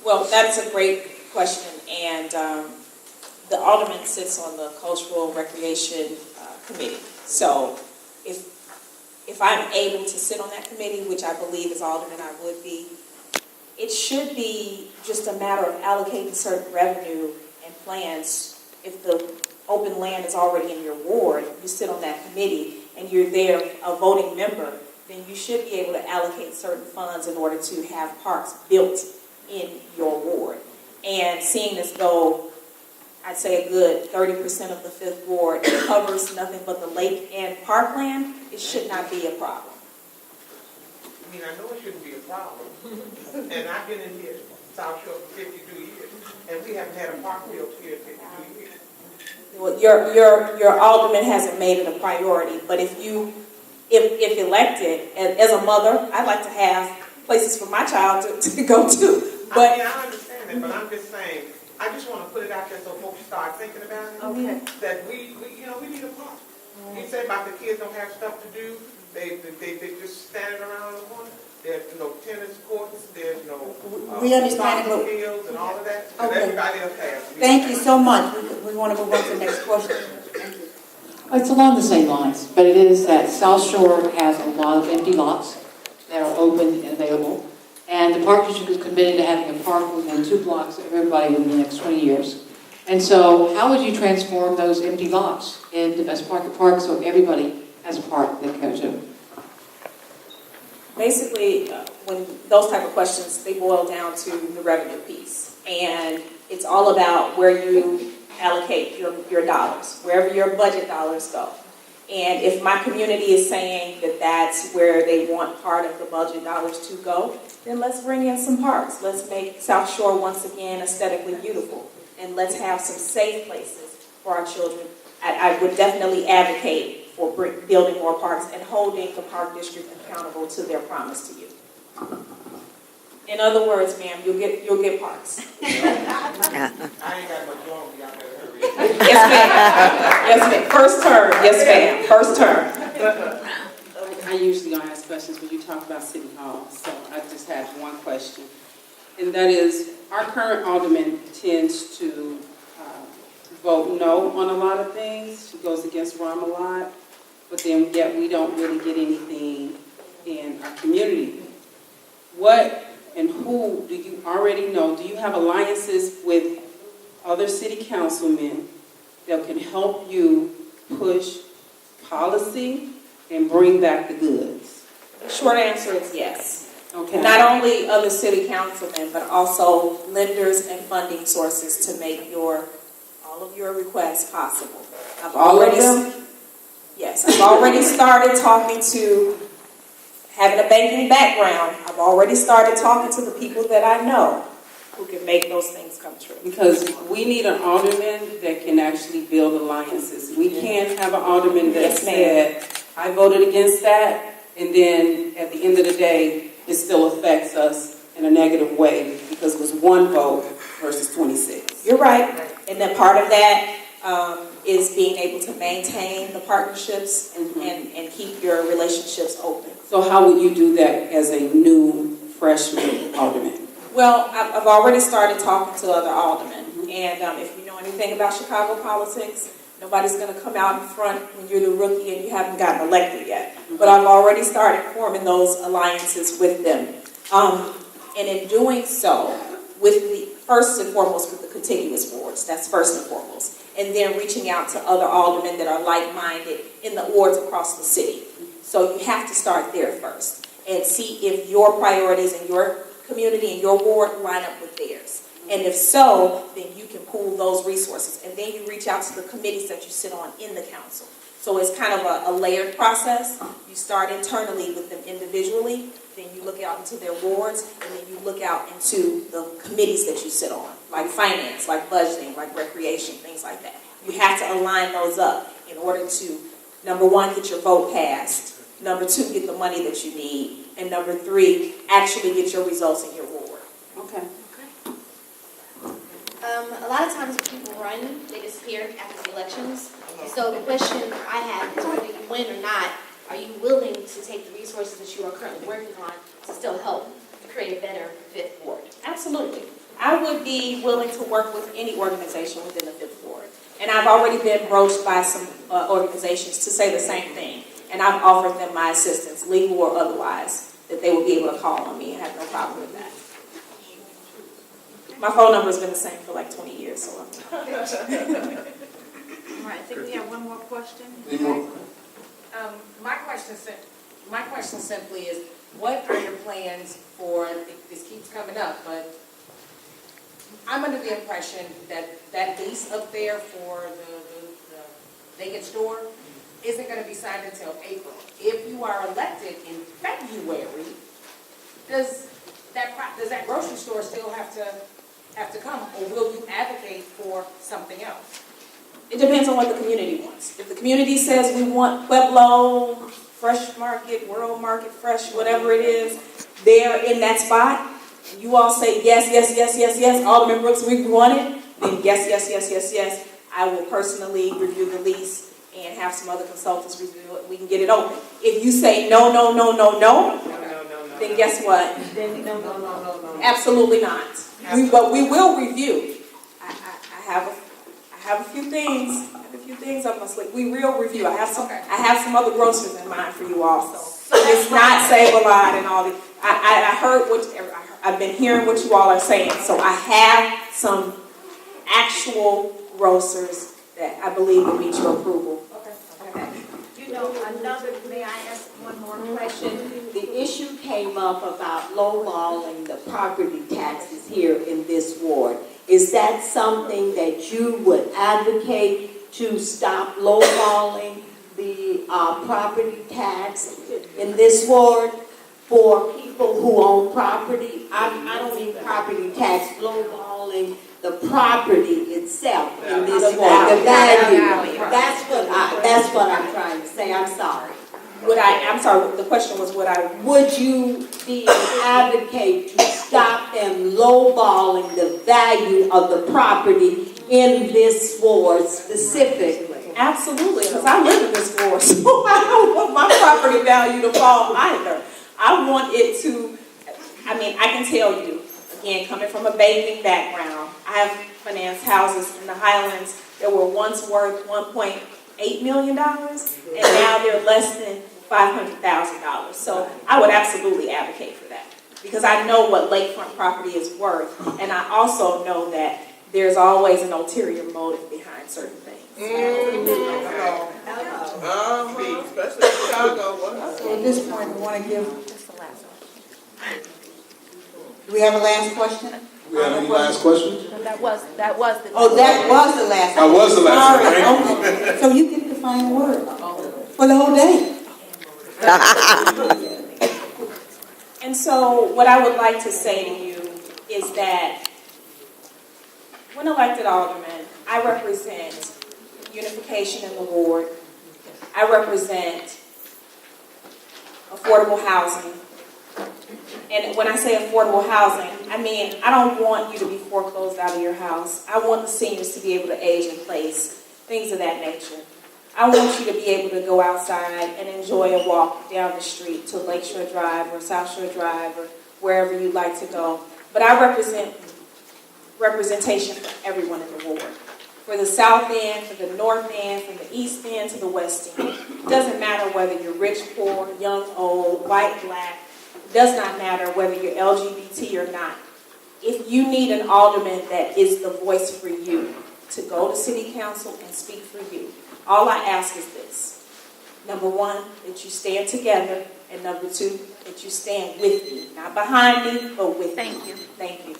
Well, that's a great question, and the alderman sits on the Cultural Recreation Committee. So if I'm able to sit on that committee, which I believe as alderman I would be, it should be just a matter of allocating certain revenue and plans. If the open land is already in your ward, you sit on that committee, and you're there, a voting member, then you should be able to allocate certain funds in order to have parks built in your ward. And seeing as though, I'd say a good 30% of the 5th ward covers nothing but the lake and parkland, it should not be a problem. I mean, I know it shouldn't be a problem. And I've been in here, South Shore, for 52 years, and we haven't had a park built here in 52 years. Well, your alderman hasn't made it a priority, but if elected, as a mother, I'd like to have places for my child to go to. But I understand that, but I'm just saying, I just want to put it out there so folks start thinking about it. Okay. That we need a park. You say about the kids don't have stuff to do, they just standing around the corner. There's no tennis courts, there's no we understand soccer fields and all of that. And okay. everybody else has. Thank you so much. We want to move on to the next question. Thank you. It's along the same lines, but it is that South Shore has a lot of empty lots that are open and available. And the Park District is committed to having a park within 2 blocks of everybody within the next 20 years. And so how would you transform those empty lots into as park so everybody has a park they can go to? basically, when those type of questions, they boil down to the revenue piece. And it's all about where you allocate your dollars, wherever your budget dollars go. And if my community is saying that that's where they want part of the budget dollars to go, then let's bring in some parks. Let's make South Shore once again aesthetically beautiful. And let's have some safe places for our children. I would definitely advocate for building more parks and holding the park district accountable to their promise to you. In other words, ma'am, you'll get parks. I ain't got much longer, y'all better hurry. Yes, ma'am. Yes, ma'am. First term. Yes, ma'am. First term. I usually don't ask questions when you talk about City Hall, so I just have one question. And that is, our current alderman tends to vote no on a lot of things. She goes against Rom a lot, but then yet we don't really get anything in our community. What and who do you already know? Do you have alliances with other city councilmen that can help you push policy and bring back the goods? Short answer is yes. Okay. Not only other city councilmen, but also lenders and funding sources to make all of your requests possible. Yes, I've already started talking to, having a banking background, I've already started talking to the people that I know who can make those things come true. Because we need an alderman that can actually build alliances. We can't have an alderman that said, I voted against that, and then at the end of the day, it still affects us in a negative way because it was one vote versus 26. You're right. And then part of that is being able to maintain the partnerships and keep your relationships open. So how would you do that as a new freshman alderman? Well, I've already started talking to other aldermen. And if you know anything about Chicago politics, nobody's going to come out in front when you're the rookie and you haven't gotten elected yet. But I've already started forming those alliances with them. And in doing so, first and foremost with the contiguous wards, that's first and foremost. And then reaching out to other aldermen that are like-minded in the wards across the city. So you have to start there first and see if your priorities in your community and your ward line up with theirs. And if so, then you can pool those resources. And then you reach out to the committees that you sit on in the council. So it's kind of a layered process. You start internally with them individually, then you look out into their wards, and then you look out into the committees that you sit on, like finance, like budgeting, like recreation, things like that. You have to align those up in order to, number one, get your vote passed, number two, get the money that you need, and number three, actually get your results in your ward. Okay. A lot of times when people run, they disappear after the elections. So the question I have is whether you win or not, are you willing to take the resources that you are currently working on to still help create a better 5th ward? Absolutely. I would be willing to work with any organization within the Fifth Ward. And I've already been broached by some organizations to say the same thing. And I've offered them my assistance, legal or otherwise, that they would be able to call on me and have no problem with that. My phone number has been the same for like 20 years, so All right, I think we have one more question. My question simply is, what are your plans for, this keeps coming up, but I'm under the impression that that lease up there for the vacant store isn't going to be signed until April. If you are elected in February, does that grocery store still have to come, or will you advocate for something else? it depends on what the community wants. If the community says we want Pueblo, Fresh Market, World Market Fresh, whatever it is, they're in that spot, you all say yes, yes, yes, yes, yes, Alderman Brooks, we want it, then yes, yes, yes, yes, yes. I will personally review the lease and have some other consultants review it. We can get it open. If you say no, no, no, no, no, then guess what? Then, no. Absolutely not. But we will review. I have a few things. Up my sleeve. We will review. I have some other grocers in mind for you also. It's not Save-A-Lot and all the. I heard I've been hearing what you all are saying. So I have some actual grocers that I believe will meet your approval. Okay. You know, may I ask one more question? The issue came up about lowballing the property taxes here in this ward. Is that something that you would advocate to stop lowballing the property tax in this ward for people who own property? I don't mean property tax, lowballing the property itself in this ward, the value. That's what I'm trying to say. I'm sorry. I'm sorry, the question was Would you be an advocate to stop them lowballing the value of the property in this ward specifically? Absolutely, because I live in this ward, so I don't want my property value to fall either. I want it to, I can tell you, again, coming from a banking background, I have financed houses in the Highlands that were once worth $1.8 million, and now they're less than $500,000. So I would absolutely advocate for that, because I know what lakefront property is worth, and I also know that there's always an ulterior motive behind certain things. Especially Chicago. So at this point, we want to give. Do we have a last question? Do we have any last questions? That was the. Oh, that was the last. I was the last one. Sorry. Thank you. Okay. So you get the final word for the whole day. And so what I would like to say to you is that when elected alderman, I represent unification in the ward. I represent affordable housing. And when I say affordable housing, I don't want you to be foreclosed out of your house. I want the seniors to be able to age in place, things of that nature. I want you to be able to go outside and enjoy a walk down the street to Lakeshore Drive or South Shore Drive or wherever you'd like to go. But I represent representation for everyone in the ward. For the South End, for the North End, from the East End to the West End. It doesn't matter whether you're rich, poor, young, old, white, black. It does not matter whether you're LGBT or not. If you need an alderman that is the voice for you to go to city council and speak for you, all I ask is this. Number one, that you stand together, and number two, that you stand with me. Not behind me, but with me. Thank you. Thank you.